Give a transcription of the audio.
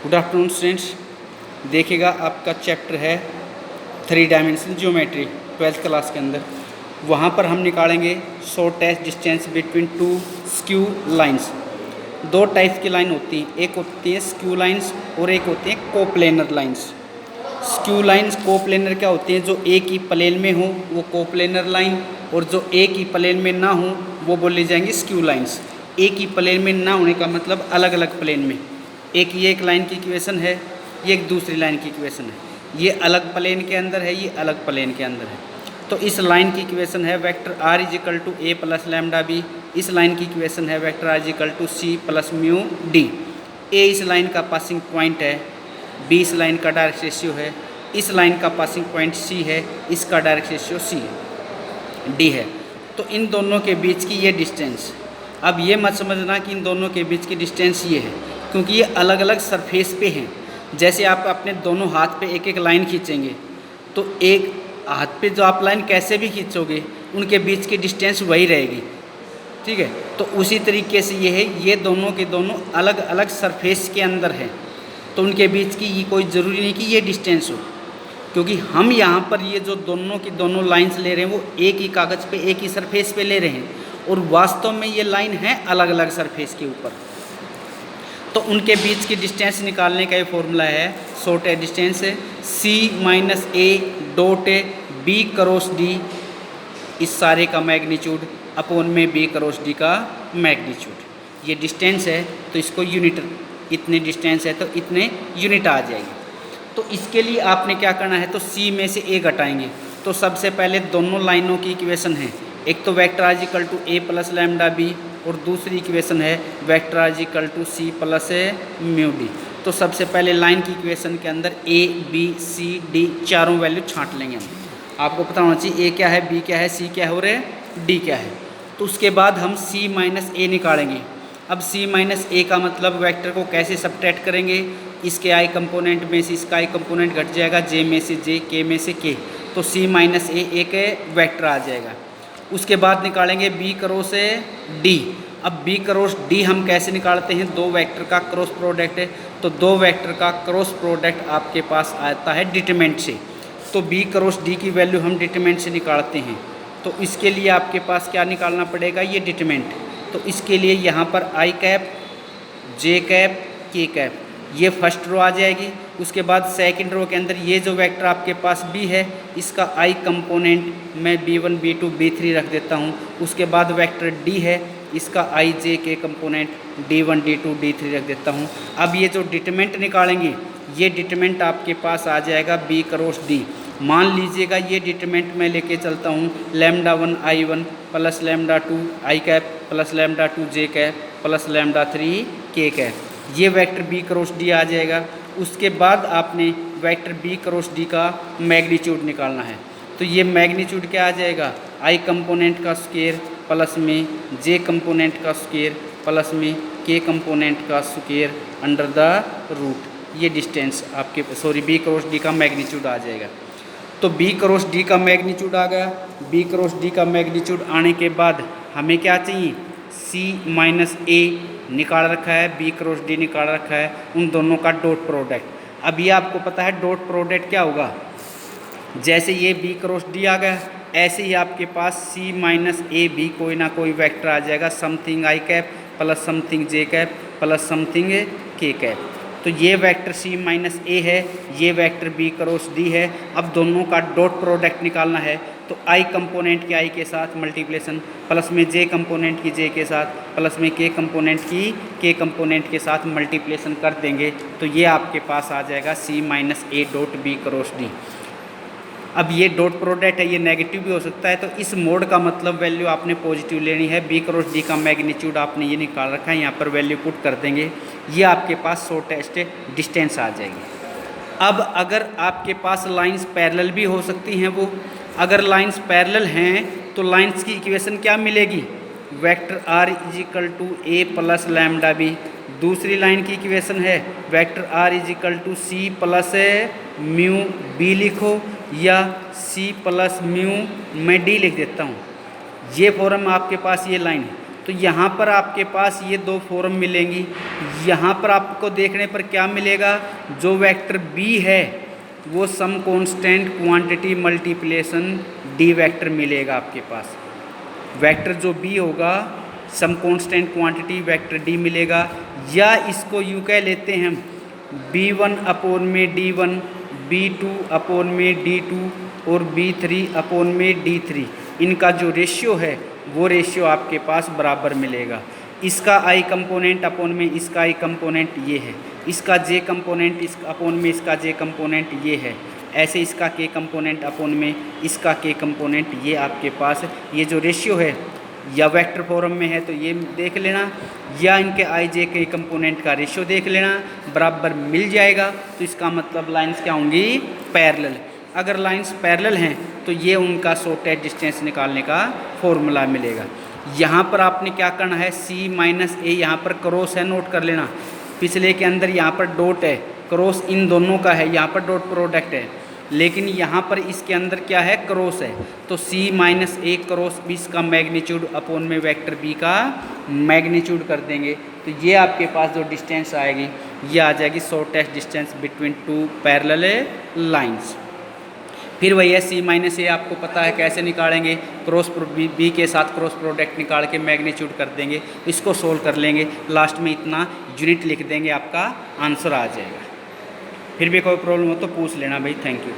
Good afternoon students. देखिएगा आपका chapter है 3 डायमेंशनल ज्योमेट्री 12th क्लास के अंदर। वहाँ पर हम निकालेंगे shortest distance between two skew lines. दो टाइप्स की लाइन होती हैं, एक होती है स्क्यू लाइंस और एक होती है coplanar lines. Skew lines coplanar क्या होती हैं? जो एक ही प्लेन में हो वो कोप्लेनर लाइन, और जो एक ही प्लेन में ना हो वो बोली जाएंगी स्क्यू लाइंस। एक ही प्लेन में ना होने का मतलब अलग अलग प्लेन में, एक ये एक लाइन की इक्वेशन है, ये एक दूसरी लाइन की इक्वेशन है, ये अलग प्लेन के अंदर है, ये अलग प्लेन के अंदर है। तो इस लाइन की इक्वेशन है vector r is equal to a plus lambda B. इस लाइन की इक्वेशन है vector r is equal to c plus mu D. a इस लाइन का पासिंग पॉइंट है, b इस लाइन का डायरेक्ट रेशियो है, इस लाइन का पासिंग पॉइंट c है, इसका डायरेक्ट रेशियो c d है। तो इन दोनों के बीच की ये डिस्टेंस, अब ये मत समझना कि इन दोनों के बीच की डिस्टेंस ये है, क्योंकि ये अलग अलग सरफेस पे हैं। जैसे आप अपने दोनों हाथ पे एक एक लाइन खींचेंगे, तो एक हाथ पे जो आप लाइन कैसे भी खींचोगे उनके बीच की डिस्टेंस वही रहेगी, ठीक है। तो उसी तरीके से ये है, ये दोनों के दोनों अलग अलग सरफेस के अंदर हैं, तो उनके बीच की ये कोई ज़रूरी नहीं कि ये डिस्टेंस हो, क्योंकि हम यहाँ पर ये जो दोनों की दोनों लाइंस ले रहे हैं वो एक ही कागज़ पे एक ही सरफेस पे ले रहे हैं, और वास्तव में ये लाइन है अलग अलग सरफेस के ऊपर। तो उनके बीच की डिस्टेंस निकालने का ये फॉर्मूला है, शॉर्टेस्ट डिस्टेंस है c minus A dot B cross D, इस सारे का मैग्नीट्यूड अपॉन में b क्रॉस डी का मैग्नीट्यूड। ये डिस्टेंस है तो इसको यूनिट, इतने डिस्टेंस है तो इतने यूनिट आ जाएगी। तो इसके लिए आपने क्या करना है, तो c में से a घटाएंगे। तो सबसे पहले दोनों लाइनों की इक्वेशन है, एक तो vector r is equal to a plus lambda B, और दूसरी इक्वेशन है vector r is equal to c plus mu D. तो सबसे पहले लाइन की इक्वेशन के अंदर a b c d चारों वैल्यू छांट लेंगे हम। आपको पता होना चाहिए a क्या है, b क्या है, c क्या है और d क्या है। तो उसके बाद हम c माइनस a निकालेंगे। अब c माइनस a का मतलब वेक्टर को कैसे सब्ट्रैक्ट करेंगे, इसके i कंपोनेंट में से इसका i कंपोनेंट घट जाएगा, j में से j, k में से k, तो c माइनस a एक वेक्टर आ जाएगा। उसके बाद निकालेंगे b क्रॉस d। अब b क्रॉस d हम कैसे निकालते हैं, दो वेक्टर का क्रॉस प्रोडक्ट है, तो दो वेक्टर का क्रॉस प्रोडक्ट आपके पास आता है डिटरमिनेंट से। तो b क्रॉस d की वैल्यू हम डिटरमिनेंट से निकालते हैं। तो इसके लिए आपके पास क्या निकालना पड़ेगा, ये डिटरमिनेंट। तो इसके लिए यहाँ पर i cap, j cap, k cap, ये फर्स्ट रो आ जाएगी। उसके बाद सेकंड रो के अंदर ये जो वेक्टर आपके पास b है, इसका i कंपोनेंट मैं b1 b2 b3 रख देता हूँ। उसके बाद वेक्टर d है, इसका i j k component d1 d2 d3 रख देता हूँ। अब ये जो डिटरमिनेंट निकालेंगे, ये डिटरमिनेंट आपके पास आ जाएगा b क्रॉस d। मान लीजिएगा ये डिटरमिनेंट मैं लेके चलता हूँ lambda 1 i1 plus lambda 2 i cap plus lambda 2 j cap plus lambda 3 k cap, ये वेक्टर b क्रॉस d आ जाएगा। उसके बाद आपने वेक्टर b क्रॉस d का मैग्नीट्यूड निकालना है। तो ये मैग्नीट्यूड क्या आ जाएगा, i कंपोनेंट का स्क्वायर प्लस में j कंपोनेंट का स्क्वायर प्लस में k कंपोनेंट का स्क्वायर अंडर द रूट। ये डिस्टेंस आपके b क्रॉस d का मैग्नीट्यूड आ जाएगा। तो b क्रॉस d का मैग्नीट्यूड आ गया। b क्रॉस d का मैग्नीट्यूड आने के बाद हमें क्या चाहिए, c माइनस a निकाल रखा है, b क्रॉस d निकाल रखा है, उन दोनों का डॉट प्रोडक्ट। अब ये आपको पता है डॉट प्रोडक्ट क्या होगा, जैसे ये b क्रॉस d आ गया, ऐसे ही आपके पास c माइनस a भी कोई ना कोई वेक्टर आ जाएगा, something i cap plus something j cap plus something k cap. तो ये वेक्टर c माइनस a है, ये वेक्टर b क्रॉस d है। अब दोनों का डॉट प्रोडक्ट निकालना है, तो i कंपोनेंट के i के साथ मल्टीप्लिकेशन प्लस में j कंपोनेंट की j के साथ प्लस में k कंपोनेंट की k कंपोनेंट के साथ मल्टीप्लिकेशन कर देंगे, तो ये आपके पास आ जाएगा c minus a dot b cross d। अब ये डॉट प्रोडक्ट है, ये नेगेटिव भी हो सकता है, तो इस मोड का मतलब वैल्यू आपने पॉजिटिव लेनी है। b क्रॉस d का मैग्नीट्यूड आपने ये निकाल रखा है, यहाँ पर वैल्यू पुट कर देंगे, ये आपके पास शॉर्टेस्ट डिस्टेंस आ जाएगी। अब अगर आपके पास लाइंस पैरेलल भी हो सकती हैं, वो अगर लाइंस पैरेलल हैं तो लाइंस की इक्वेशन क्या मिलेगी, vector r is equal to a plus lambda B. दूसरी लाइन की इक्वेशन है vector r is equal to c plus mu b लिखो, या c प्लस म्यू मैं d लिख देता हूँ। ये फॉर्म आपके पास ये लाइन है। तो यहाँ पर आपके पास ये दो फॉर्म मिलेंगी। यहाँ पर आपको देखने पर क्या मिलेगा, जो वेक्टर बी है वो some constant quantity multiplication D vector मिलेगा आपके पास। वेक्टर जो बी होगा some constant quantity vector D मिलेगा, या इसको यूँ कह लेते हैं हम b1 अपॉन में d1, b2 अपॉन में d2 और b3 अपॉन में d3। इनका जो रेशियो है वो रेशियो आपके पास बराबर मिलेगा। इसका आई कंपोनेंट अपॉन में इसका आई कंपोनेंट ये है, इसका जे कंपोनेंट इस अपॉन में इसका जे कंपोनेंट ये है, ऐसे इसका के कंपोनेंट अपॉन में इसका के कंपोनेंट ये आपके पास ये जो रेशियो है या वेक्टर फॉर्म में है तो ये देख लेना, या इनके आई जे के कंपोनेंट का रेशियो देख लेना, बराबर मिल जाएगा। तो इसका मतलब लाइंस क्या होंगी, पैरेलल। अगर लाइंस पैरेलल हैं तो ये उनका शॉर्टेस्ट डिस्टेंस निकालने का फॉर्मूला मिलेगा। यहाँ पर आपने क्या करना है, c माइनस ए यहाँ पर क्रॉस है, नोट कर लेना। पिछले के अंदर यहाँ पर डॉट है, क्रॉस इन दोनों का है, यहाँ पर डॉट प्रोडक्ट है, लेकिन यहाँ पर इसके अंदर क्या है, क्रॉस है। तो c माइनस ए क्रॉस बी का मैग्नीट्यूड अपॉन में वेक्टर b का मैग्नीट्यूड कर देंगे। तो ये आपके पास जो डिस्टेंस आएगी ये आ जाएगी shortest distance between two parallel lines. फिर वही है c माइनस ए, आपको पता है कैसे निकालेंगे, क्रॉस बी के साथ क्रॉस प्रोडक्ट निकाल के मैग्नीट्यूड कर देंगे। इसको सोल्व कर लेंगे, लास्ट में इतना यूनिट लिख देंगे, आपका आंसर आ जाएगा। फिर भी कोई प्रॉब्लम हो तो पूछ लेना भाई। Thank you.